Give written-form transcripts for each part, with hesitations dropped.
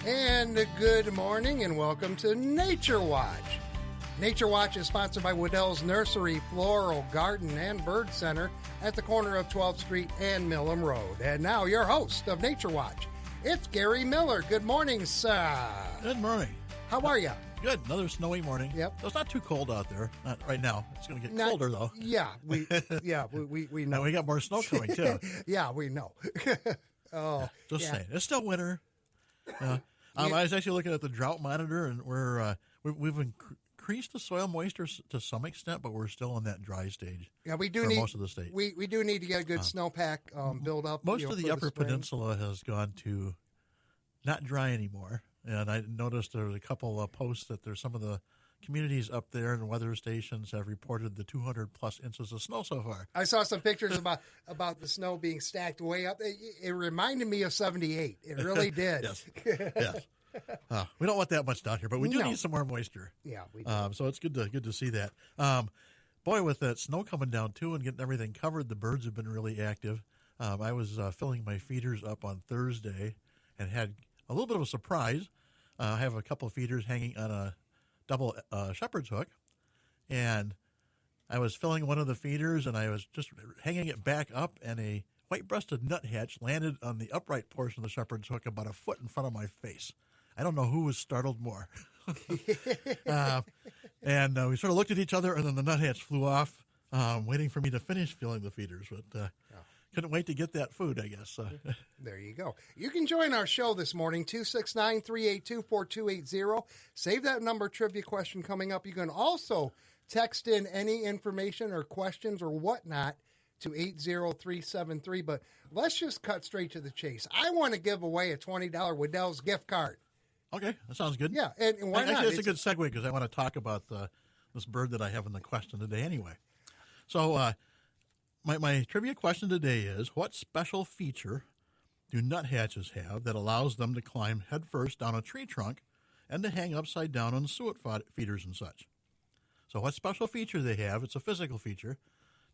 And good morning and welcome to Nature Watch. Nature Watch is sponsored by Waddell's Nursery, Floral, Garden, and Bird Center at the corner of 12th Street and Millam Road. And now your host of Nature Watch, it's Gary Miller. Good morning, sir. Good morning. How are you? Good. Another snowy morning. Yep. So it's not too cold out there. Not right now. It's going to get colder though. Yeah, we know. And we got more snow coming too. Yeah, we know. Just saying. It's still winter. I was actually looking at the drought monitor, and we've increased the soil moisture to some extent, but we're still in that dry stage. Yeah, we do for need most of the state. We do need to get a good snowpack build up. Most of the upper peninsula has gone to not dry anymore. And I noticed there was a couple of posts that there's some of the communities up there and weather stations have reported the 200 plus inches of snow so far. I saw some pictures about the snow being stacked way up. It reminded me of 78. It really did. Yes. We don't want that much down here, but we do need some more moisture. Yeah, we do. So it's good to see that. Boy, with that snow coming down too and getting everything covered, the birds have been really active. I was filling my feeders up on Thursday and had a little bit of a surprise. I have a couple of feeders hanging on a double shepherd's hook, and I was filling one of the feeders, and I was just hanging it back up, and a white-breasted nuthatch landed on the upright portion of the shepherd's hook about a foot in front of my face. I don't know who was startled more. And we sort of looked at each other, and then the nuthatch flew off, waiting for me to finish filling the feeders, but couldn't wait to get that food, I guess. There you go. You can join our show this morning, 269-382-4280. Save that number, trivia question coming up. You can also text in any information or questions or whatnot to 80373. But let's just cut straight to the chase. I want to give away a $20 Waddell's gift card. Okay, that sounds good. Yeah, and why not? Actually, it's a good segue because I want to talk about this bird that I have in the question today anyway. So, My trivia question today is, what special feature do nuthatches have that allows them to climb headfirst down a tree trunk and to hang upside down on suet feeders and such? So what special feature they have, it's a physical feature,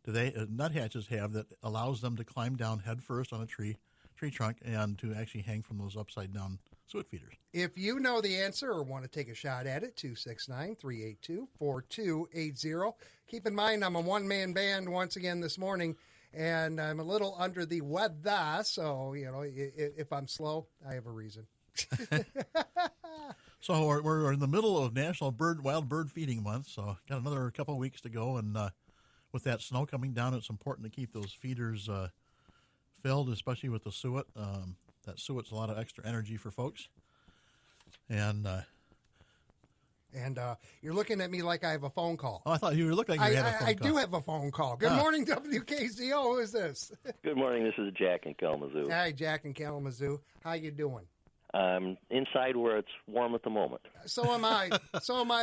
do nuthatches have that allows them to climb down headfirst on a tree trunk and to actually hang from those upside down suet feeders? If you know the answer or want to take a shot at it, 269-382-4280. Keep in mind, I'm a one-man band once again this morning, and I'm a little under the weather, so, if I'm slow, I have a reason. So we're in the middle of National Wild Bird Feeding Month, so got another couple of weeks to go, and with that snow coming down, it's important to keep those feeders filled, especially with the suet. That suet's a lot of extra energy for folks. And you're looking at me like I have a phone call. Oh, I thought you were looking like you had a phone call. I do have a phone call. Good morning, WKZO. Who is this? Good morning. This is Jack in Kalamazoo. Hi, Jack in Kalamazoo. How you doing? I'm inside where it's warm at the moment. So am I.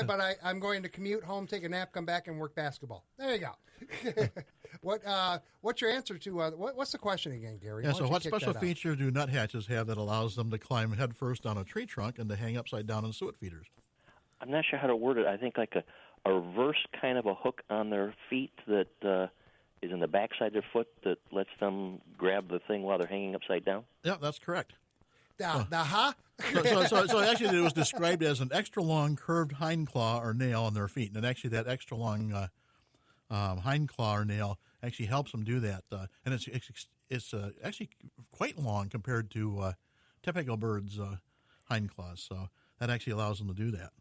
But I'm going to commute home, take a nap, come back, and work basketball. There you go. What's your answer to what's the question again, Gary? Yeah, so what special feature do nuthatches have that allows them to climb headfirst down a tree trunk and to hang upside down on suet feeders? I'm not sure how to word it. I think like a reverse kind of a hook on their feet that is in the backside of their foot that lets them grab the thing while they're hanging upside down. Yeah, that's correct. So actually it was described as an extra long curved hind claw or nail on their feet. And actually that extra long hind claw or nail actually helps them do that. And it's actually quite long compared to typical birds' hind claws. So that actually allows them to do that.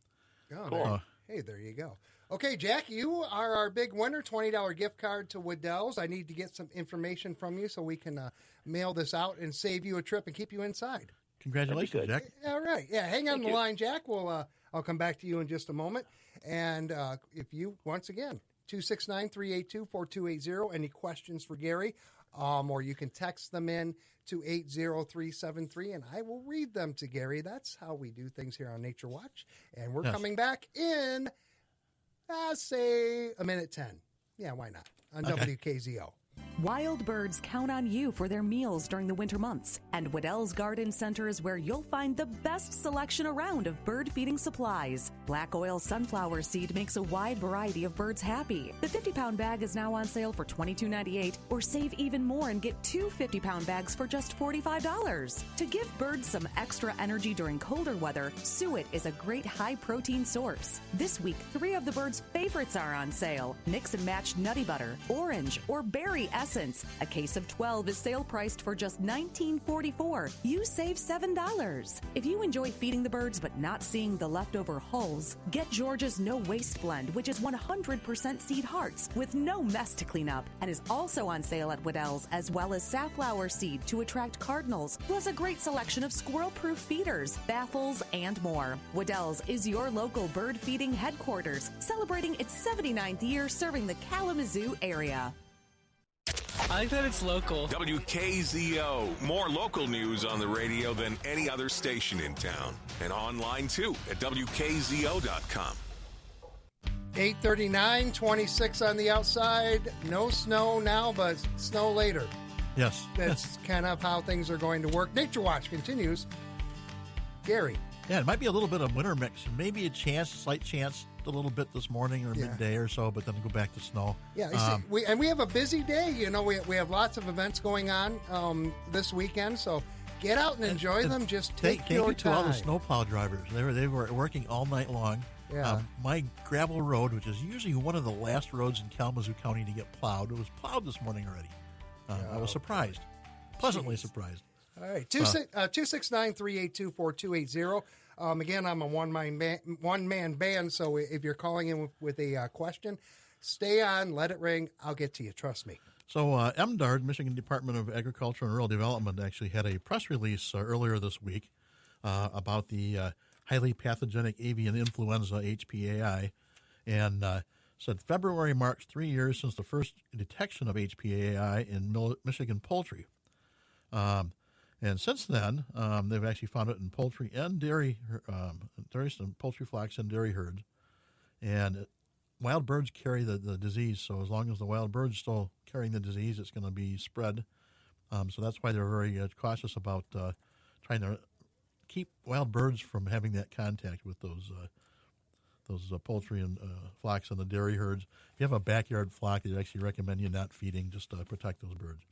Oh, cool. Hey, there you go. Okay, Jack, you are our big winner, $20 gift card to Waddell's. I need to get some information from you so we can mail this out and save you a trip and keep you inside. Congratulations, Jack. All right. Yeah, hang on the line, Jack. I'll come back to you in just a moment. And if you, once again, 269-382-4280, any questions for Gary, or you can text them in to 80373, and I will read them to Gary. That's how we do things here on Nature Watch. And we're coming back in, say, a minute 10. Yeah, why not? On WKZO. Wild birds count on you for their meals during the winter months, and Waddell's Garden Center is where you'll find the best selection around of bird feeding supplies. Black oil sunflower seed makes a wide variety of birds happy. The 50-pound bag is now on sale for $22.98, or save even more and get two 50-pound bags for just $45. To give birds some extra energy during colder weather, suet is a great high-protein source. This week, 3 of the birds' favorites are on sale: Mix and Match Nutty Butter, Orange, or Berry Essence. A case of 12 is sale priced for just $19.44. You save $7. If you enjoy feeding the birds but not seeing the leftover hulls, get George's No Waste Blend, which is 100% seed hearts with no mess to clean up, and is also on sale at Waddell's, as well as safflower seed to attract cardinals, plus a great selection of squirrel-proof feeders, baffles, and more. Waddell's is your local bird feeding headquarters, celebrating its 79th year serving the Kalamazoo area. I like that it's local. WKZO. More local news on the radio than any other station in town. And online, too, at WKZO.com. 8:39, 26 on the outside. No snow now, but snow later. Yes. That's kind of how things are going to work. Nature Watch continues. Gary. Yeah, it might be a little bit of winter mix. Maybe a slight chance, a little bit this morning or midday or so, but then go back to snow. Yeah, you see, we have a busy day. You know, we have lots of events going on this weekend, so get out and enjoy them. Just take your thank you time. to all the snowplow drivers. They were working all night long. Yeah. My gravel road, which is usually one of the last roads in Kalamazoo County to get plowed, it was plowed this morning already. I was surprised, pleasantly surprised. All right, 269-382-4280. Again, I'm a one-man band, so if you're calling in with a question, stay on, let it ring. I'll get to you, trust me. So MDARD, Michigan Department of Agriculture and Rural Development, actually had a press release earlier this week about the highly pathogenic avian influenza, HPAI, and said February marks 3 years since the first detection of HPAI in Michigan poultry. And since then, they've actually found it in poultry and dairy, some poultry flocks and dairy herds. And wild birds carry the disease, so as long as the wild bird's still carrying the disease, it's going to be spread. So that's why they're very cautious about trying to keep wild birds from having that contact with those poultry and flocks and the dairy herds. If you have a backyard flock, they actually recommend you not feeding, just to protect those birds.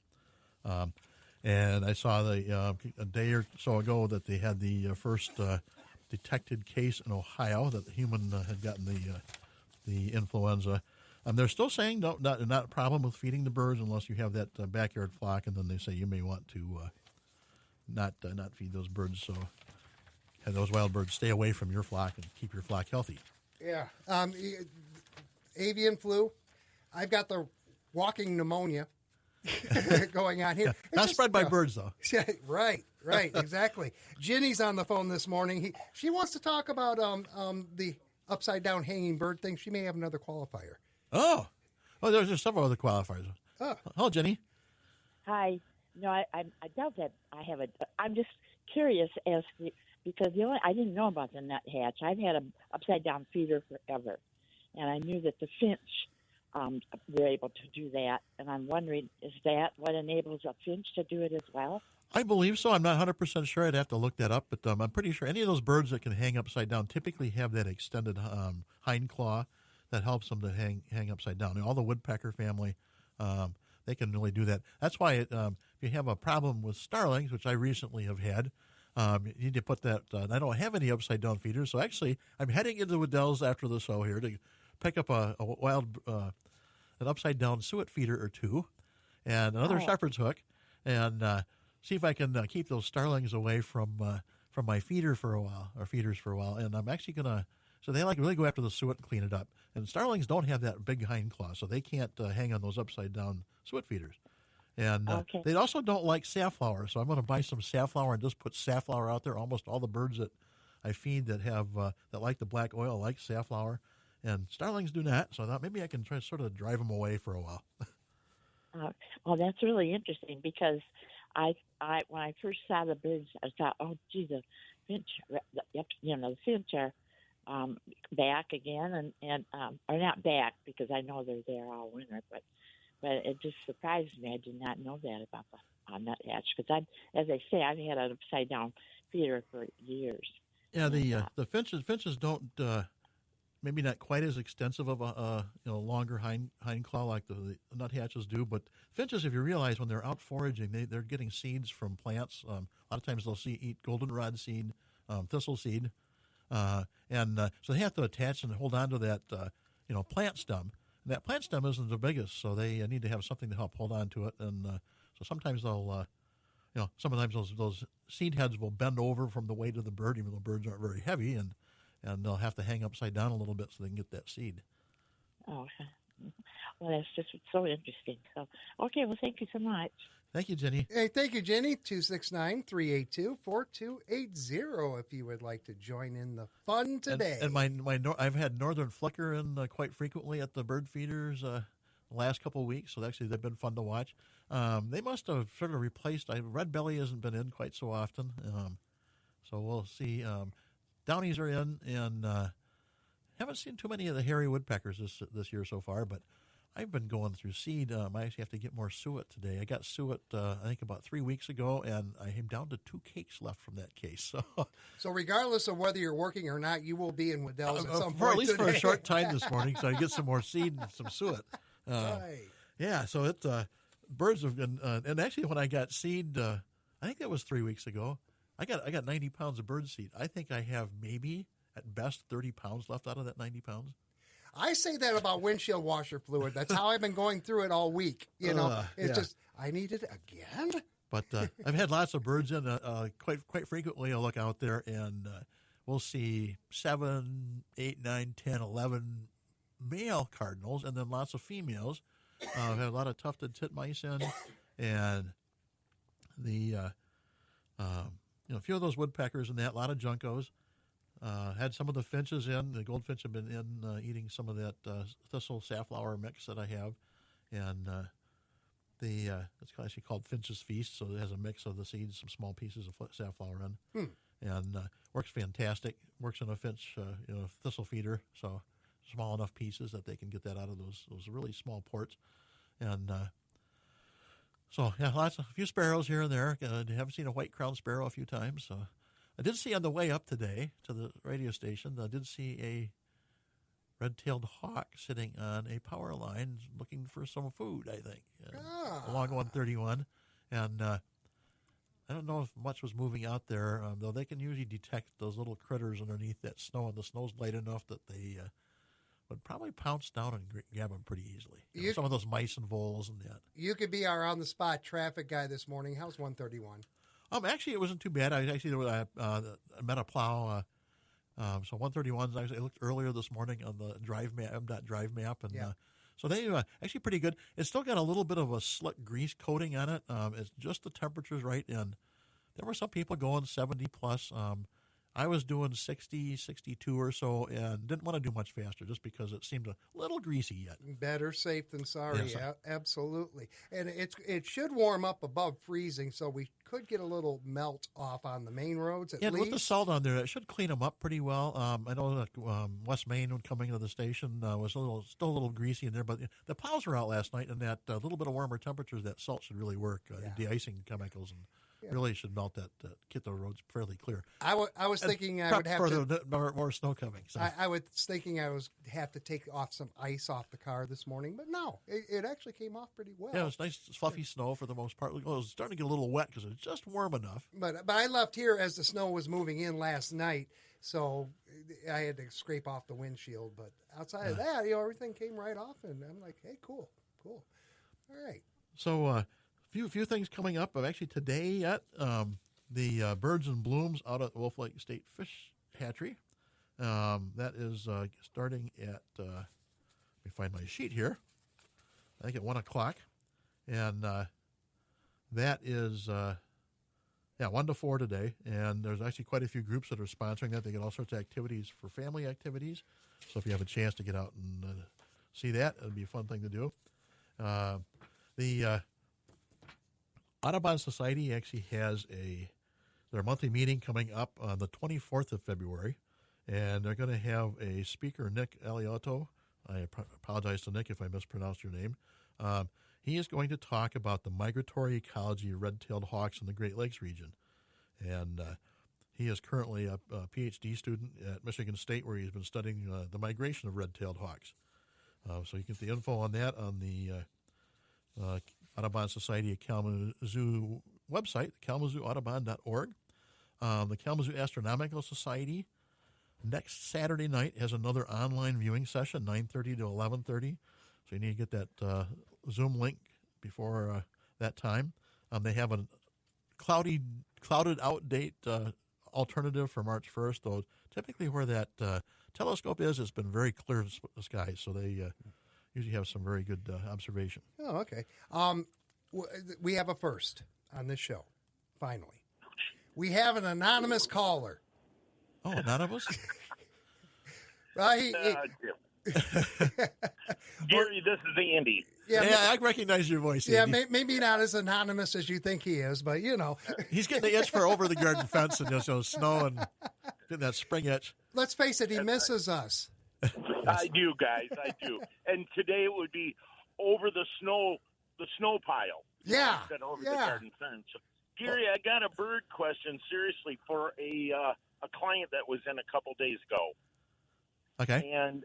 And I saw a day or so ago that they had the first detected case in Ohio that the human had gotten the influenza. They're still saying not a problem with feeding the birds unless you have that backyard flock, and then they say you may want to not feed those birds. So have those wild birds stay away from your flock and keep your flock healthy. Yeah, avian flu. I've got the walking pneumonia. Going on here. Not spread by birds, though. Yeah, right, exactly. Ginny's on the phone this morning. She wants to talk about the upside-down hanging bird thing. She may have another qualifier. Oh, there's several other qualifiers. Oh. Hello, Jenny. Hi. No, I doubt that I have I'm just curious because I didn't know about the nuthatch. I've had an upside-down feeder forever, and I knew that the finch we're able to do that, and I'm wondering, is that what enables a finch to do it as well? I believe so. I'm not 100% sure. I'd have to look that up, but I'm pretty sure any of those birds that can hang upside down typically have that extended hind claw that helps them to hang upside down. And all the woodpecker family, they can really do that. That's why if you have a problem with starlings, which I recently have had, you need to put that. I don't have any upside down feeders, so actually I'm heading into Waddell's after the show here to pick up a wild an upside down suet feeder or two and another shepherd's hook, and see if I can keep those starlings away from my feeders for a while. And I'm actually gonna. So they really go after the suet and clean it up. And starlings don't have that big hind claw, so they can't hang on those upside down suet feeders. And they also don't like safflower, so I'm going to buy some safflower and just put safflower out there. Almost all the birds that I feed that have that like the black oil like safflower, and starlings do not. So I thought maybe I can try to sort of drive them away for a while. Well, that's really interesting because I when I first saw the birds, I thought, oh, gee, the finch, the finch are back again, and or not back because I know they're there all winter, but but it just surprised me. I did not know that about the nuthatch because as I say, I've had an upside down feeder for years. Yeah, the finches don't maybe not quite as extensive of a longer hind claw like the nuthatches do, but finches, if you realize when they're out foraging, they're getting seeds from plants. A lot of times they'll eat goldenrod seed, thistle seed, and so they have to attach and hold on to that plant stem. And that plant stem isn't the biggest, so they need to have something to help hold on to it. And so sometimes they'll sometimes those seed heads will bend over from the weight of the bird, even though birds aren't very heavy, and they'll have to hang upside down a little bit so they can get that seed. Oh, well, that's just so interesting. So, okay, well, thank you so much. Thank you, Jenny. Hey, thank you, Jenny. 269-382-4280 if you would like to join in the fun today. And I've had northern flicker in quite frequently at the bird feeders the last couple of weeks, so actually they've been fun to watch. They must have sort of replaced. Red belly hasn't been in quite so often, so we'll see. Downies are in, and haven't seen too many of the hairy woodpeckers this year so far, but I've been going through seed. I actually have to get more suet today. I got suet, I think, about 3 weeks ago, and I am down to 2 cakes left from that case. So regardless of whether you're working or not, you will be in Waddell's at some for point at least today. for a short time this morning, so I get some more seed and some suet. Right. Yeah, so it birds have been, and actually when I got seed, I think that was 3 weeks ago. I got 90 pounds of bird seed. I think I have maybe at best 30 pounds left out of that 90 pounds. I say that about windshield washer fluid. That's how I've been going through it all week. It's just, I need it again. But I've had lots of birds in. Quite frequently, I'll look out there and we'll see 7, 8, 9, 10, 11 male cardinals, and then lots of females. I've had a lot of tufted titmice in, and a few of those woodpeckers and that. A lot of juncos. Had some of the finches in. The goldfinch have been in eating some of that thistle safflower mix that I have, and it's actually called Finch's Feast. So it has a mix of the seeds, some small pieces of safflower in, and works fantastic. Works in a finch thistle feeder, so small enough pieces that they can get that out of those really small ports, and. So, yeah, a few sparrows here and there. I haven't seen a white-crowned sparrow a few times. So. I did see on the way up today to the radio station, I did see a red-tailed hawk sitting on a power line looking for some food, I think, along 131. And I don't know if much was moving out there, though they can usually detect those little critters underneath that snow, and the snow's light enough that they would probably pounce down and grab them pretty easily. Some of those mice and voles and that. You could be our on-the-spot traffic guy this morning. How's 131? Actually, it wasn't too bad. I met a plow. So 131's actually, I looked earlier this morning on the MDOT drive map, and so they actually pretty good. It's still got a little bit of a slick grease coating on it. It's just the temperature's right, and there were some people going 70 plus. I was doing 60, 62 or so, and didn't want to do much faster just because it seemed a little greasy yet. Better safe than sorry. Yes. Absolutely. And it should warm up above freezing, so we could get a little melt off on the main roads at least. With the salt on there, it should clean them up pretty well. I know that West Main, when coming into the station, was still a little greasy in there, but the plows were out last night, and that little bit of warmer temperatures, that salt should really work. De-icing chemicals and really should melt that, get the roads fairly clear. I was thinking I would have to more snow coming. So. I was thinking I was have to take off some ice off the car this morning, but no, it actually came off pretty well. Yeah, it was nice fluffy snow for the most part. It was starting to get a little wet because it was just warm enough. But I left here as the snow was moving in last night, so I had to scrape off the windshield. But outside of that, everything came right off, and I'm like, hey, cool. All right. So. Few things coming up. Actually, today at the Birds and Blooms out at Wolf Lake State Fish Hatchery. That is starting at, let me find my sheet here, I think at 1 o'clock. And that is, 1 to 4 today. And there's actually quite a few groups that are sponsoring that. They get all sorts of activities for family activities. So if you have a chance to get out and see that, it'll be a fun thing to do. The Audubon Society actually has their monthly meeting coming up on the 24th of February, and they're going to have a speaker, Nick Aliotto. I apologize to Nick if I mispronounced your name. he is going to talk about the migratory ecology of red-tailed hawks in the Great Lakes region. And he is currently a PhD student at Michigan State, where he's been studying the migration of red-tailed hawks. So you can get the info on that on the Audubon Society of Kalamazoo website, kalamazooaudubon.org. The Kalamazoo Astronomical Society next Saturday night has another online viewing session, 9:30 to 11:30. So you need to get that Zoom link before that time. They have a clouded out date alternative for March 1st, though typically where that telescope is, it's been very clear skies, so they usually have some very good observation. Oh, okay. We have a first on this show, finally. We have an anonymous caller. Oh, anonymous? Gary, this is Andy. Yeah, I recognize your voice, Andy. Yeah, maybe not as anonymous as you think he is, but you know. He's getting the itch for over the garden fence and just snow and getting that spring itch. Let's face it, he misses us. I do, guys. I do. And today it would be over the snow pile. Yeah. Instead of over the garden fence. Gary, I got a bird question, seriously, for a client that was in a couple days ago. Okay. And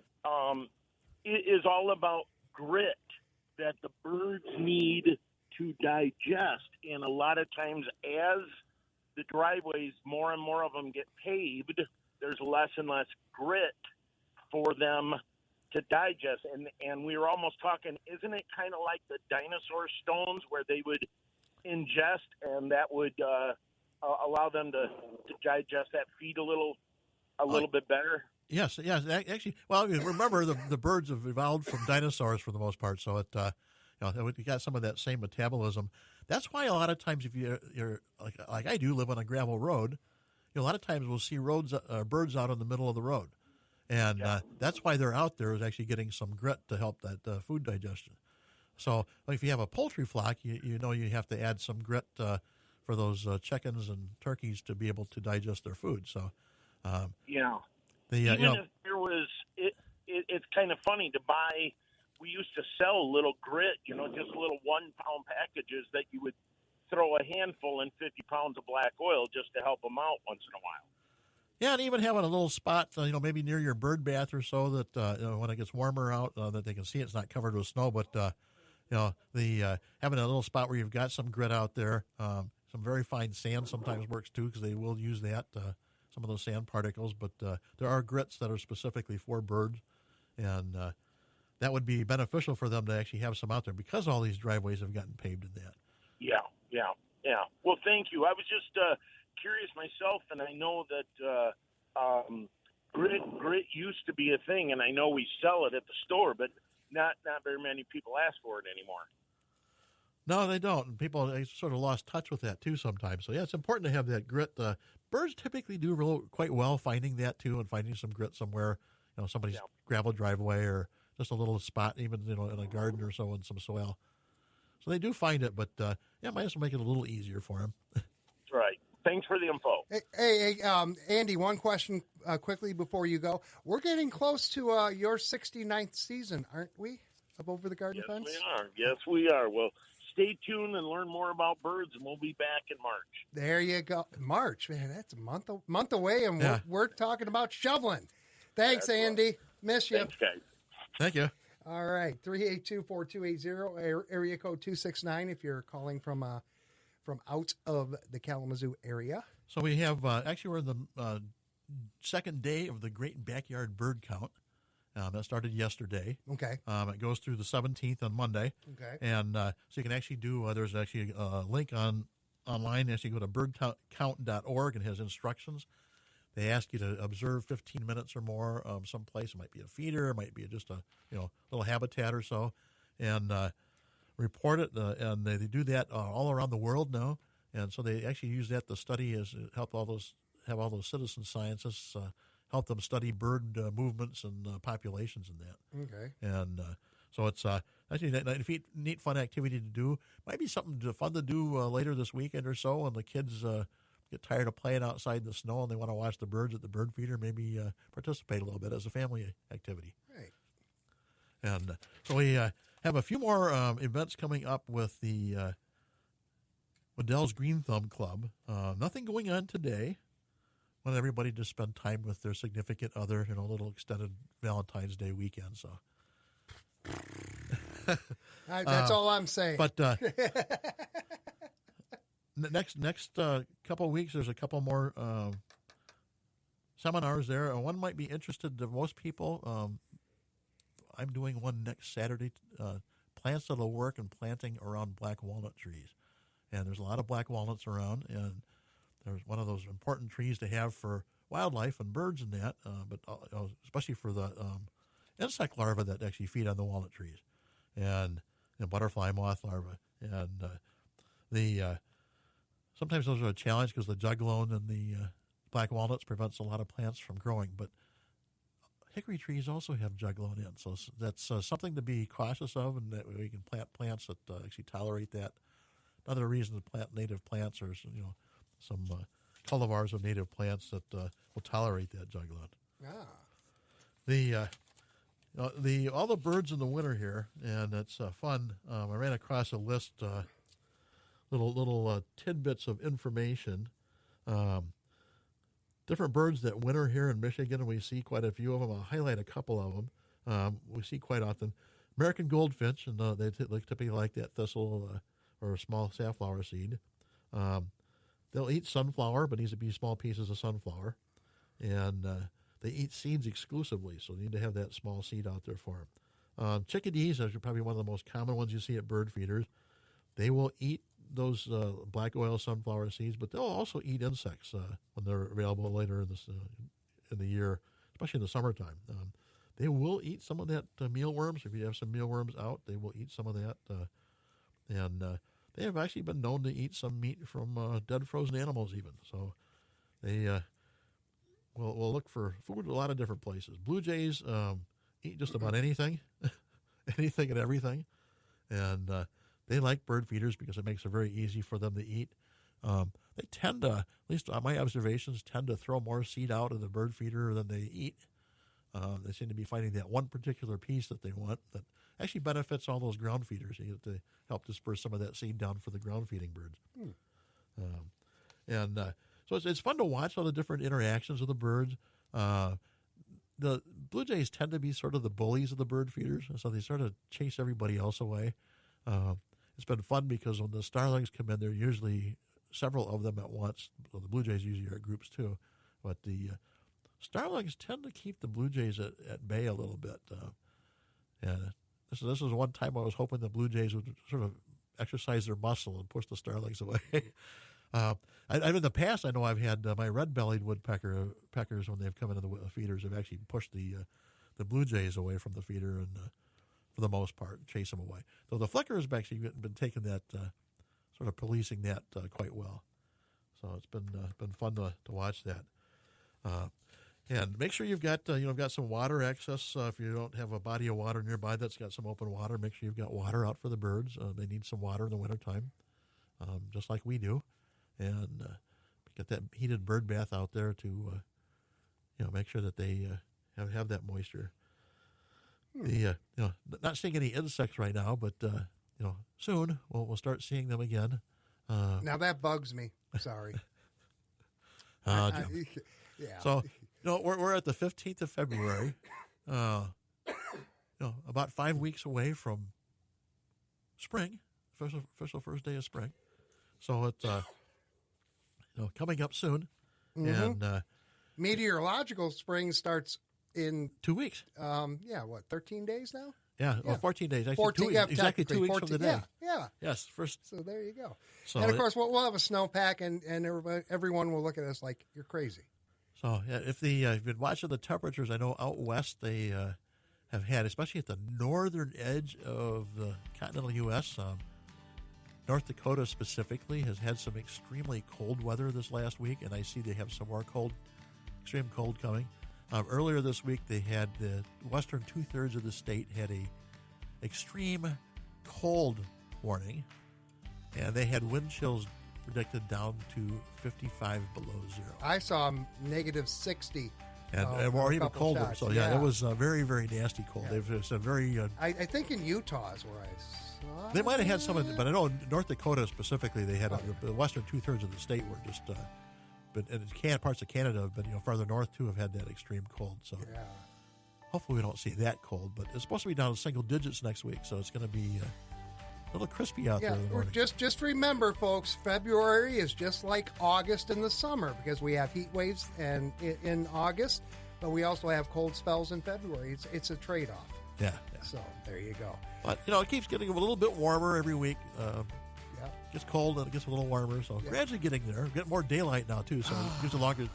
it is all about grit that the birds need to digest. And a lot of times as the driveways, more and more of them get paved, there's less and less grit for them to digest. And we were almost talking, isn't it kind of like the dinosaur stones where they would ingest and that would allow them to digest that feed a little bit better? Yes. Actually, well, I mean, remember the birds have evolved from dinosaurs for the most part, so it you got some of that same metabolism. That's why a lot of times if you're like I do live on a gravel road, a lot of times we'll see birds out in the middle of the road, and that's why they're out there, is actually getting some grit to help that food digestion. So if you have a poultry flock, you know you have to add some grit for those chickens and turkeys to be able to digest their food. So if there was, it's kind of funny to buy. We used to sell little grit, just little 1-pound packages that you would throw a handful in 50 pounds of black oil just to help them out once in a while. Yeah, and even having a little spot, maybe near your bird bath or so that when it gets warmer out, that they can see it's not covered with snow. But having a little spot where you've got some grit out there, some very fine sand sometimes works too, because they will use that. Some of those sand particles, but there are grits that are specifically for birds, and that would be beneficial for them to actually have some out there because all these driveways have gotten paved in that. Yeah. Well, thank you. I was just curious myself, and I know that grit used to be a thing, and I know we sell it at the store, but not very many people ask for it anymore. No, they don't. And people sort of lost touch with that too sometimes. So, yeah, it's important to have that grit. Birds typically do quite well finding that too, and finding some grit somewhere, somebody's gravel driveway or just a little spot, even, in a garden or so, in some soil. So they do find it, but, might as well make it a little easier for them. That's right. Thanks for the info. Hey, Andy, one question quickly before you go. We're getting close to your 69th season, aren't we, of Over the Garden Fence? Yes, we are. Well, stay tuned and learn more about birds, and we'll be back in March. There you go. March, man, that's a month away, and we're talking about shoveling. Thanks, that's Andy. Right. Miss you. Thanks, guys. Thank you. All right, 382-4280, area code 269 if you're calling from out of the Kalamazoo area. So we have, actually we're in the second day of the Great Backyard Bird Count. That started yesterday. Okay. It goes through the 17th on Monday. Okay. And so you can actually do, there's actually a link online. Actually go to birdcount.org and it has instructions. They ask you to observe 15 minutes or more someplace. It might be a feeder. It might be just a little habitat or so. And report it. And they do that all around the world now. And so they actually use that to study, have all those citizen scientists help them study bird movements and populations and that. Okay. And so it's actually a neat, fun activity to do. Might be something fun to do later this weekend or so when the kids get tired of playing outside in the snow and they want to watch the birds at the bird feeder, maybe participate a little bit as a family activity. Right. And so we have have a few more events coming up with the Waddell's Green Thumb Club. Nothing going on today. I want everybody to spend time with their significant other, a little extended Valentine's Day weekend. So that's all I'm saying. But next couple of weeks, there's a couple more seminars there. One might be interested to most people. I'm doing one next Saturday, plants that'll work and planting around black walnut trees. And there's a lot of black walnuts around, and there's one of those important trees to have for wildlife and birds and that, but especially for the insect larvae that actually feed on the walnut trees, and butterfly moth larvae. And sometimes those are a challenge because the juglone and the black walnuts prevents a lot of plants from growing, but hickory trees also have juglone in, so that's something to be cautious of, and that we can plant plants that actually tolerate that. Another reason to plant native plants are, some cultivars of native plants that will tolerate that juglone. All the birds in the winter here, and it's fun. I ran across a list, little tidbits of information. Different birds that winter here in Michigan, and we see quite a few of them. I'll highlight a couple of them. We see quite often American goldfinch, and they typically like that thistle or a small safflower seed. They'll eat sunflower, but needs to be small pieces of sunflower. And they eat seeds exclusively, so you need to have that small seed out there for them. Chickadees are probably one of the most common ones you see at bird feeders. They will eat those black oil sunflower seeds, but they'll also eat insects when they're available later in the year, especially in the summertime. They will eat some of that mealworms. If you have some mealworms out, they will eat some of that. And they have actually been known to eat some meat from dead frozen animals even. So they will look for food in a lot of different places. Blue jays eat just about anything, anything and everything. And they like bird feeders because it makes it very easy for them to eat. They tend to, at least on my observations, tend to throw more seed out of the bird feeder than they eat. They seem to be finding that one particular piece that they want that actually benefits all those ground feeders. You have to help disperse some of that seed down for the ground feeding birds. So it's fun to watch all the different interactions of the birds. The blue jays tend to be sort of the bullies of the bird feeders, so they sort of chase everybody else away. It's been fun because when the starlings come in, there are usually several of them at once. Well, the blue jays usually are groups too, but the starlings tend to keep the blue jays at bay a little bit. And this is one time I was hoping the blue jays would sort of exercise their muscle and push the starlings away. In the past, I know I've had my red-bellied woodpeckers when they've come into the feeders have actually pushed the blue jays away from the feeder and for the most part chase them away. So the flicker has actually been taking that sort of policing that quite well. So it's been fun to watch that. And make sure you've got some water access. If you don't have a body of water nearby that's got some open water, make sure you've got water out for the birds. They need some water in the wintertime, just like we do. And get that heated bird bath out there to make sure that they have that moisture. Not seeing any insects right now, but soon we'll start seeing them again. Now that bugs me. Sorry. Yeah. So we're at the 15th of February. About 5 weeks away from spring, official first day of spring. So it's coming up soon, and meteorological spring starts in 2 weeks. 13 days now? Yeah, well, 14 days. Actually, 14, 2 weeks, exactly 2 weeks 14, from the day. Yeah. Yes, first. So there you go. So and of course, we'll have a snowpack, and everyone will look at us like you're crazy. So if you've been watching the temperatures, I know out west they have had, especially at the northern edge of the continental U.S., North Dakota specifically has had some extremely cold weather this last week, and I see they have some more extreme cold coming. Earlier this week, they had the western two-thirds of the state had a extreme cold warning, and they had wind chills predicted down to 55 below zero. I saw -60 or even couple colder. shots, So it was very, very nasty cold. Yeah. They've said very. I think in Utah is where I saw. They might have had some, but I know in North Dakota specifically, they had the western 2/3 of the state were just. But and parts of Canada have been farther north too have had that extreme cold. So hopefully we don't see that cold. But it's supposed to be down to single digits next week, so it's going to be a little crispy out there in the morning. Just remember, folks, February is just like August in the summer because we have heat waves and in August, but we also have cold spells in February. It's a trade-off. Yeah. So there you go. But it keeps getting a little bit warmer every week. It gets cold and it gets a little warmer, so gradually getting there. Getting more daylight now too, so it gives a longer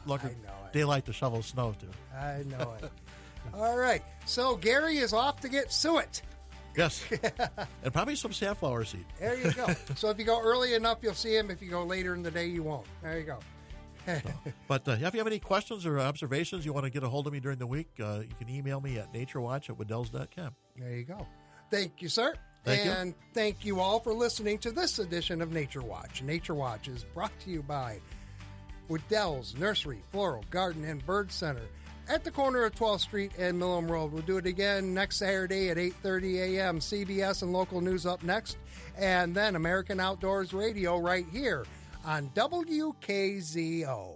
daylight to shovel snow too. I know it. All right, so Gary is off to get suet. Yes, and probably some safflower seed. There you go. So if you go early enough, you'll see him. If you go later in the day, you won't. There you go. But if you have any questions or observations you want to get a hold of me during the week, you can email me at naturewatch@wadells.com. There you go. Thank you, sir. Thank thank you all for listening to this edition of Nature Watch. Nature Watch is brought to you by Wadells Nursery, Floral, Garden, and Bird Center at the corner of 12th Street and Millam Road. We'll do it again next Saturday at 8:30 a.m. CBS and local news up next, and then American Outdoors Radio right here on WKZO.